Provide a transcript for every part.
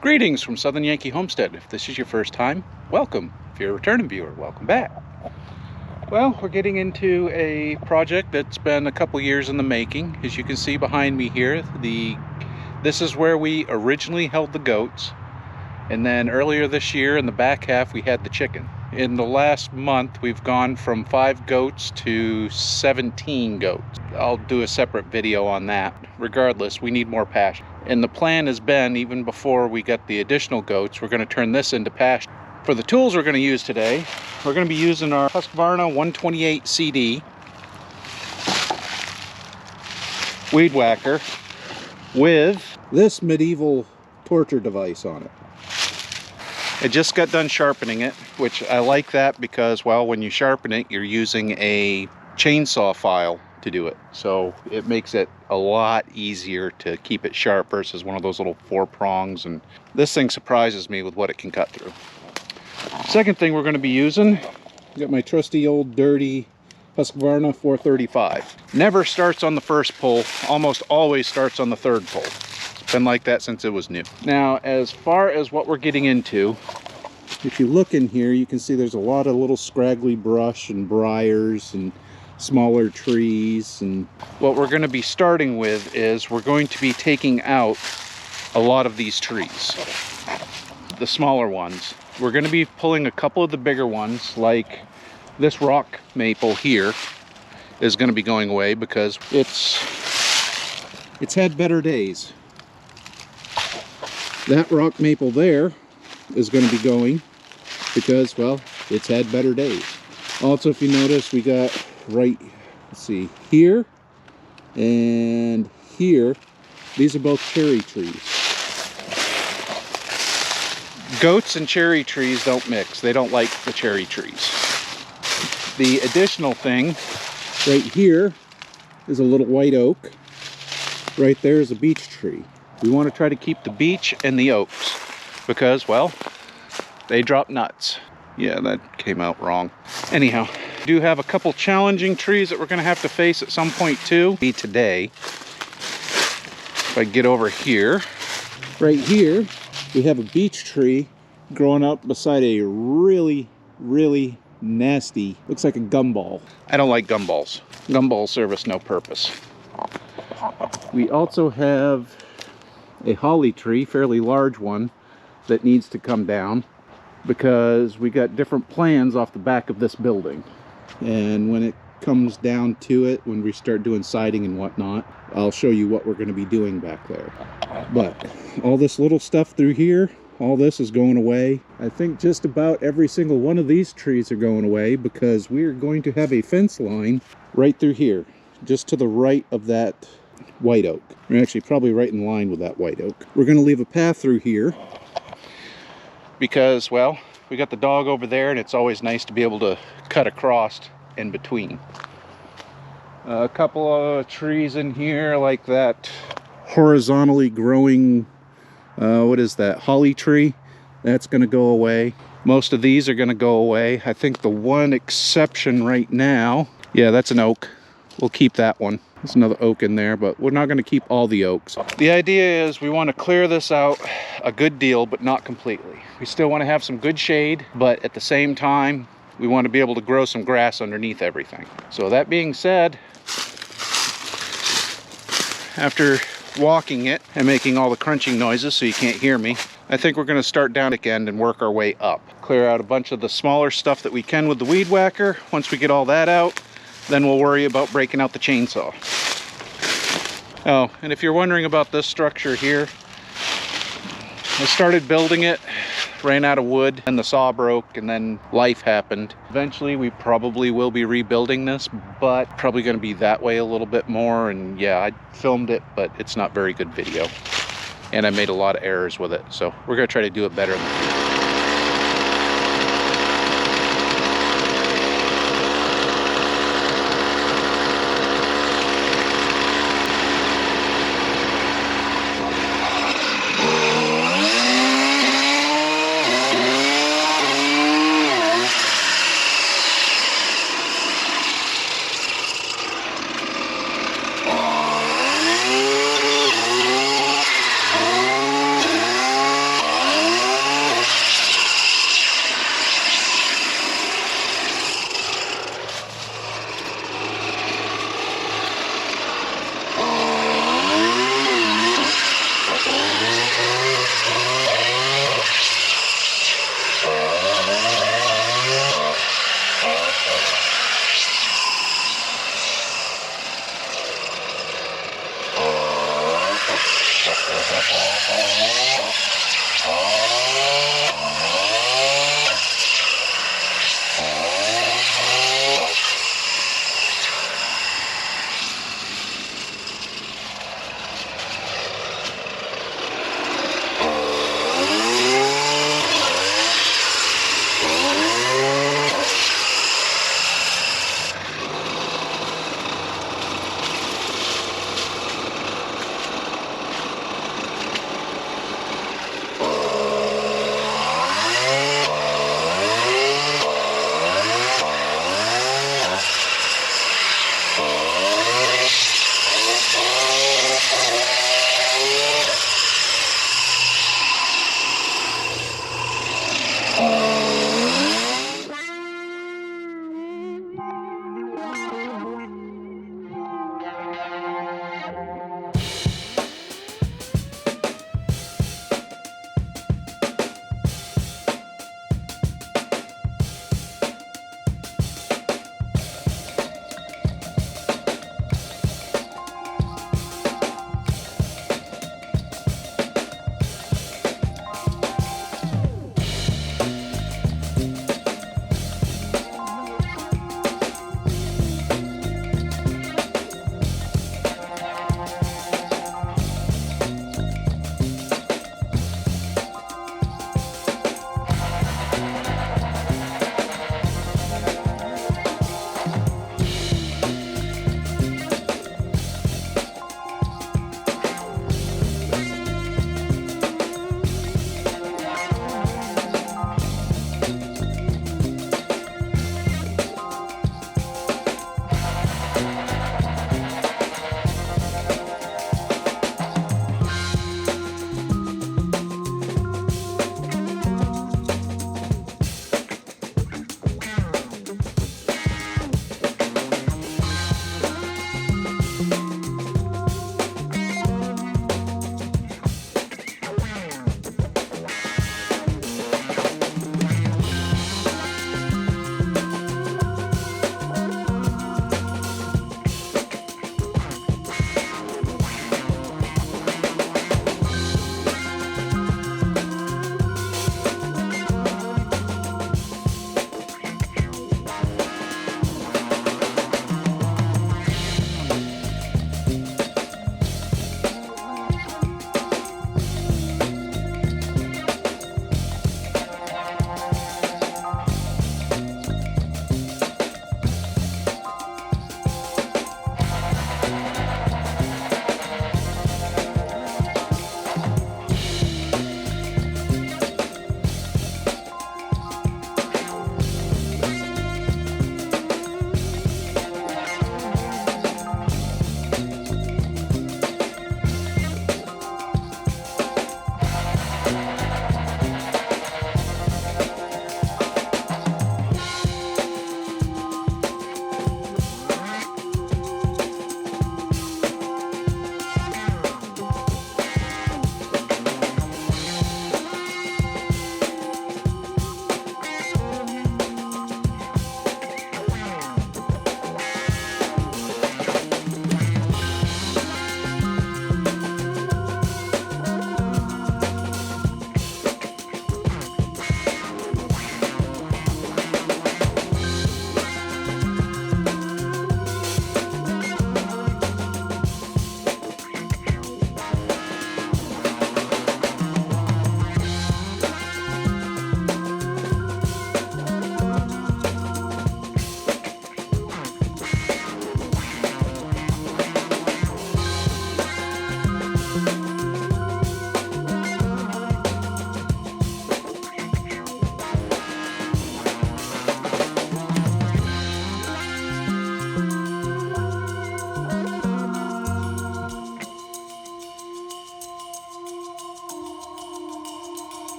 Greetings from Southern Yankee Homestead. If this is your first time, welcome. If you're a returning viewer, welcome back. Well, we're getting into a project that's been a couple years in the making. As you can see behind me here, this is where we originally held the goats. And then earlier this year, in the back half, we had the chicken. In the last month, we've gone from 5 goats to 17 goats. I'll do a separate video on that. Regardless, we need more pasture. And the plan has been, even before we get the additional goats, we're going to turn this into pasture. For the tools we're going to use today, we're going to be using our Husqvarna 128 CD weed whacker with this medieval torture device on it. I just got done sharpening it, which I like that because, well, when you sharpen it, you're using a chainsaw file to do it. So it makes it a lot easier to keep it sharp versus one of those little 4 prongs. And this thing surprises me with what it can cut through. Second thing we're going to be using, I got my trusty old dirty Husqvarna 435. Never starts on the first pull, almost always starts on the third pull. Been like that since it was new. Now, as far as what we're getting into, if you look in here, you can see there's a lot of little scraggly brush and briars and smaller trees. And what we're going to be starting with is we're going to be taking out a lot of these trees, the smaller ones. We're going to be pulling a couple of the bigger ones, like this rock maple here is going to be going away because it's had better days. That rock maple there is going to be going because, well, it's had better days. Also, if you notice, we got right, let's see, here and here, these are both cherry trees. Goats and cherry trees don't mix. They don't like the cherry trees. The additional thing right here is a little white oak. Right there is a beech tree. We want to try to keep the beech and the oaks because, well, they drop nuts. Yeah, that came out wrong. Anyhow, we do have a couple challenging trees that we're going to have to face at some point too. Be today. If I get over here. Right here, we have a beech tree growing up beside a really, really nasty, looks like a gumball. I don't like gumballs. Gumballs serve us no purpose. We also have a holly tree, fairly large one, that needs to come down because we got different plans off the back of this building. And when it comes down to it, when we start doing siding and whatnot, I'll show you what we're going to be doing back there. But all this little stuff through here, all this is going away. I think just about every single one of these trees are going away because we are going to have a fence line right through here, just to the right of that white oak. We're actually probably right in line with that white oak. We're going to leave a path through here because, well, we got the dog over there and it's always nice to be able to cut across in between. A couple of trees in here like that horizontally growing, what is that, holly tree? That's going to go away. Most of these are going to go away. I think the one exception right now, yeah, that's an oak. We'll keep that one. There's another oak in there, but we're not going to keep all the oaks. The idea is we want to clear this out a good deal, but not completely. We still want to have some good shade, but at the same time, we want to be able to grow some grass underneath everything. So that being said, after walking it and making all the crunching noises so you can't hear me, I think we're going to start down again and work our way up. Clear out a bunch of the smaller stuff that we can with the weed whacker. Once we get all that out, then we'll worry about breaking out the chainsaw. Oh, and if you're wondering about this structure here, I started building it, ran out of wood, and the saw broke, and then life happened. Eventually, we probably will be rebuilding this, but probably going to be that way a little bit more. And yeah, I filmed it, but it's not very good video. And I made a lot of errors with it, so we're going to try to do it better in the future.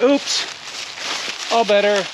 Oops, all better.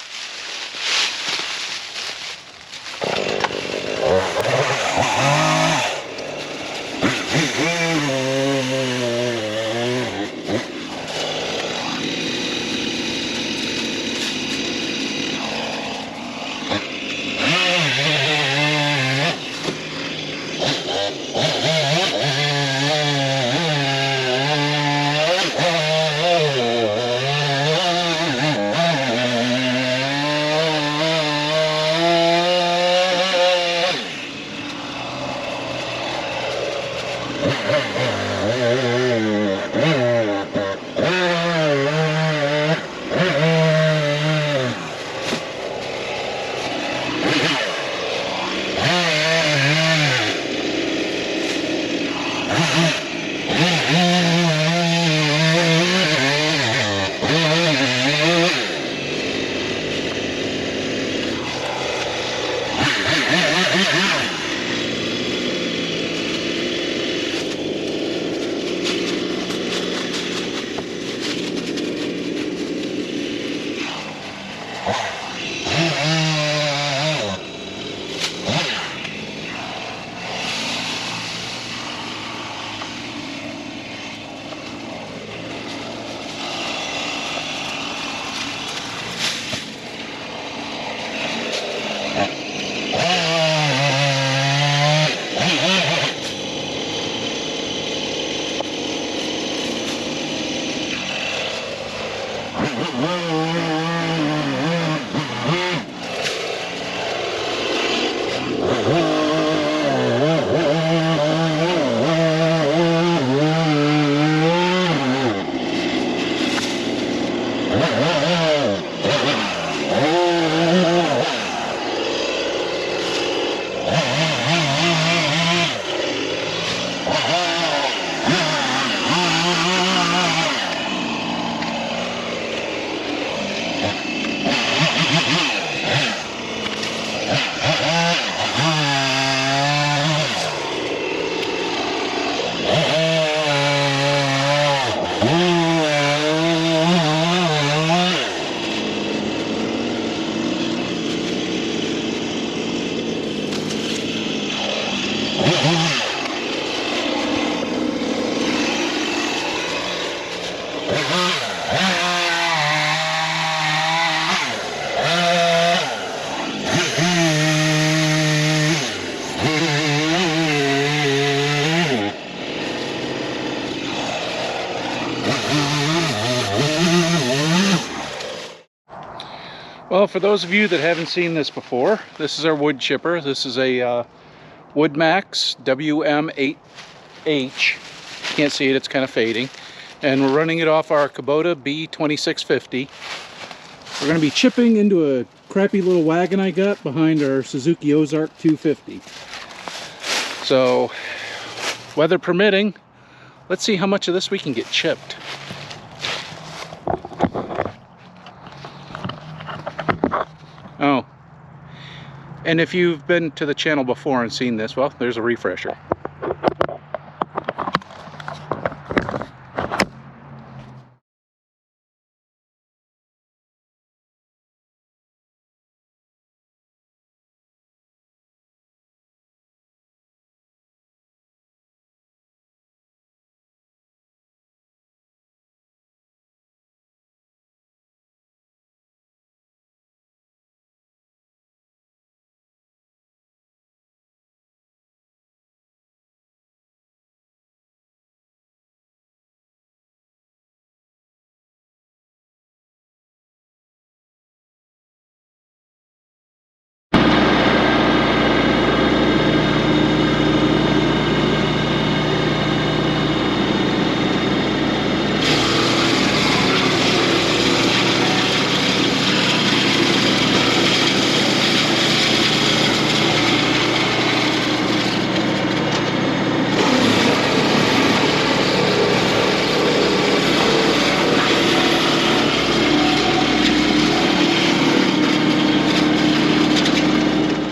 Well, for those of you that haven't seen this before, this is our wood chipper. This is a Woodmax WM8H. Can't see it, it's kind of fading. And we're running it off our Kubota B2650. We're going to be chipping into a crappy little wagon I got behind our Suzuki Ozark 250. So, weather permitting, let's see how much of this we can get chipped. Oh, and if you've been to the channel before and seen this, well, there's a refresher.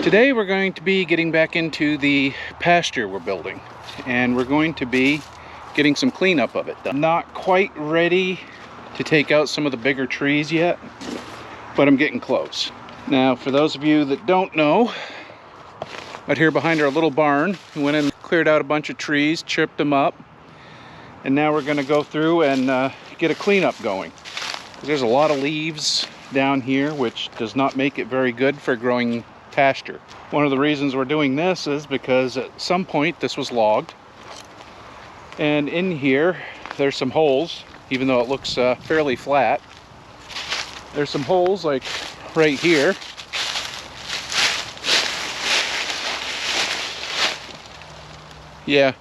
Today we're going to be getting back into the pasture we're building, and we're going to be getting some cleanup of it done. Not quite ready to take out some of the bigger trees yet, but I'm getting close. Now, for those of you that don't know, out here behind our little barn, we went in and cleared out a bunch of trees, chipped them up, and now we're going to go through and get a cleanup going. There's a lot of leaves down here, which does not make it very good for growing pasture. One of the reasons we're doing this is because at some point this was logged, and in here there's some holes. Even though it looks fairly flat, there's some holes like right here. Yeah,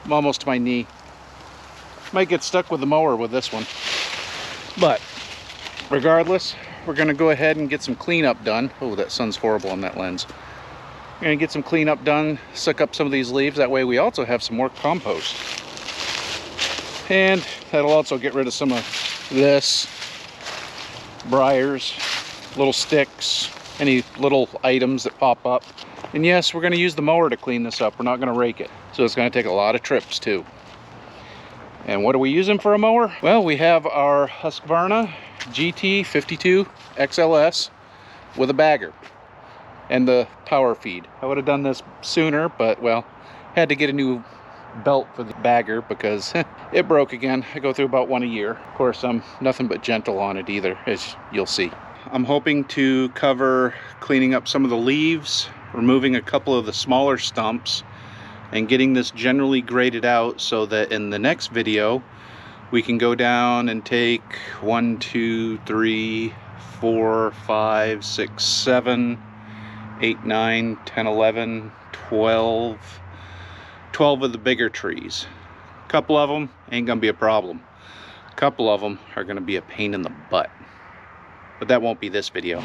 I'm almost to my knee. Might get stuck with the mower with this one, but regardless, we're going to go ahead and get some cleanup done. Oh, that sun's horrible on that lens. We're going to get some cleanup done, suck up some of these leaves. That way we also have some more compost. And that'll also get rid of some of this, briars, little sticks, any little items that pop up. And yes, we're going to use the mower to clean this up. We're not going to rake it. So it's going to take a lot of trips too. And what are we using for a mower? Well, we have our Husqvarna GT52 XLS with a bagger and the power feed. I would have done this sooner, but well, had to get a new belt for the bagger because it broke again. I go through about one a year. Of course, I'm nothing but gentle on it either, as you'll see. I'm hoping to cover cleaning up some of the leaves, removing a couple of the smaller stumps, and getting this generally graded out so that in the next video we can go down and take 1, 2, 3, 4, 5, 6, 7, 8, 9, 10, 11, 12 of the bigger trees. A couple of them ain't gonna be a problem. A couple of them are gonna be a pain in the butt. But that won't be this video.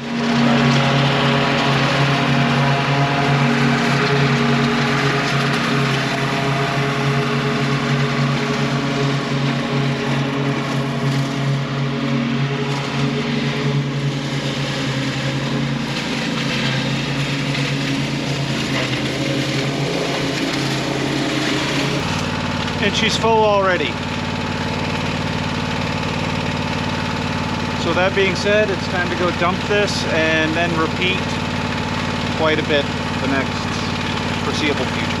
And she's full already. So that being said, it's time to go dump this and then repeat quite a bit the next foreseeable future.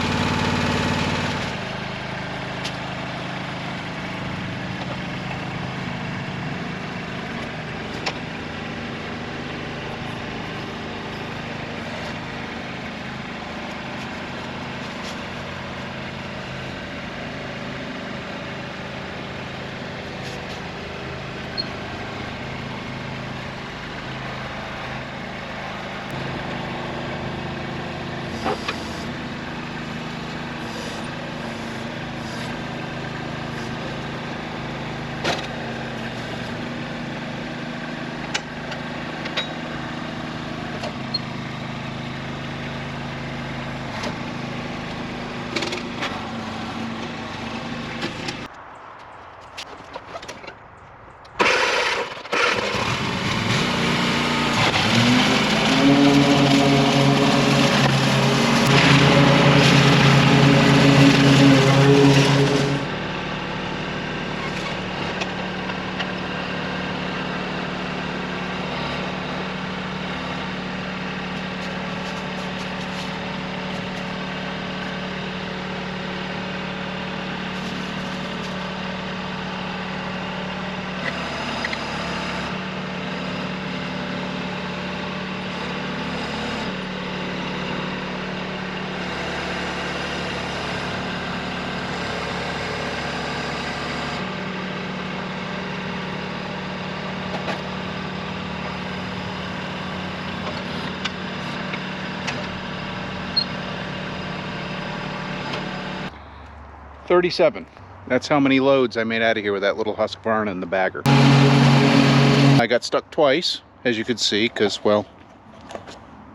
37. That's how many loads I made out of here with that little Husqvarna and the bagger. I got stuck twice, as you could see, because, well,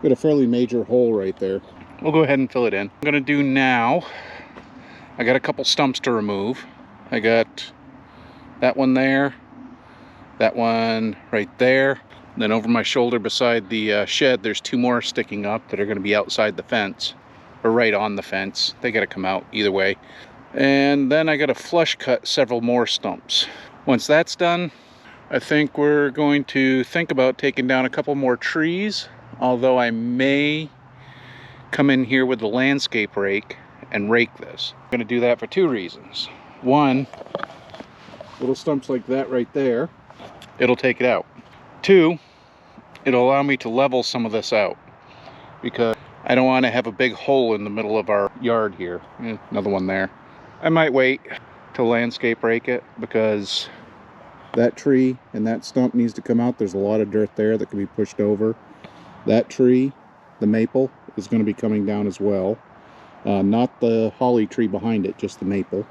got a fairly major hole right there. We'll go ahead and fill it in. I'm gonna do now, I got a couple stumps to remove. I got that one there, that one right there. And then over my shoulder beside the shed, there's 2 more sticking up that are gonna be outside the fence, or right on the fence. They gotta come out either way. And then I gotta flush cut several more stumps. Once that's done, I think we're going to think about taking down a couple more trees, although I may come in here with the landscape rake and rake this. I'm gonna do that for 2 reasons. One, little stumps like that right there, it'll take it out. 2, it'll allow me to level some of this out, because I don't want to have a big hole in the middle of our yard here. Another one there. I might wait to landscape rake it, because that tree and that stump needs to come out. There's a lot of dirt there that can be pushed over. That tree, the maple, is going to be coming down as well. Not the holly tree behind it, just the maple.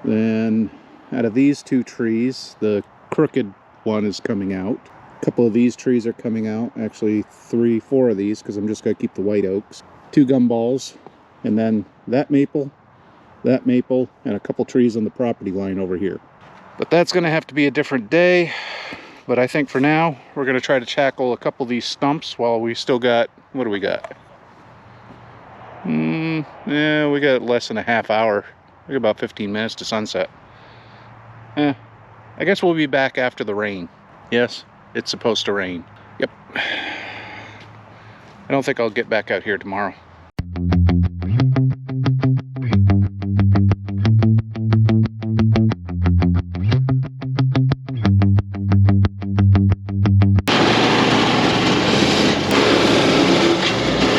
Then out of these 2 trees, the crooked one is coming out. A couple of these trees are coming out. Actually 3, 4 of these, because I'm just going to keep the white oaks. 2 gumballs, and then that maple, and a couple trees on the property line over here. But that's going to have to be a different day. But I think for now, we're going to try to tackle a couple of these stumps while we still got, what do we got? Yeah, we got less than a half hour. We got about 15 minutes to sunset. I guess we'll be back after the rain. Yes, it's supposed to rain. Yep. I don't think I'll get back out here tomorrow.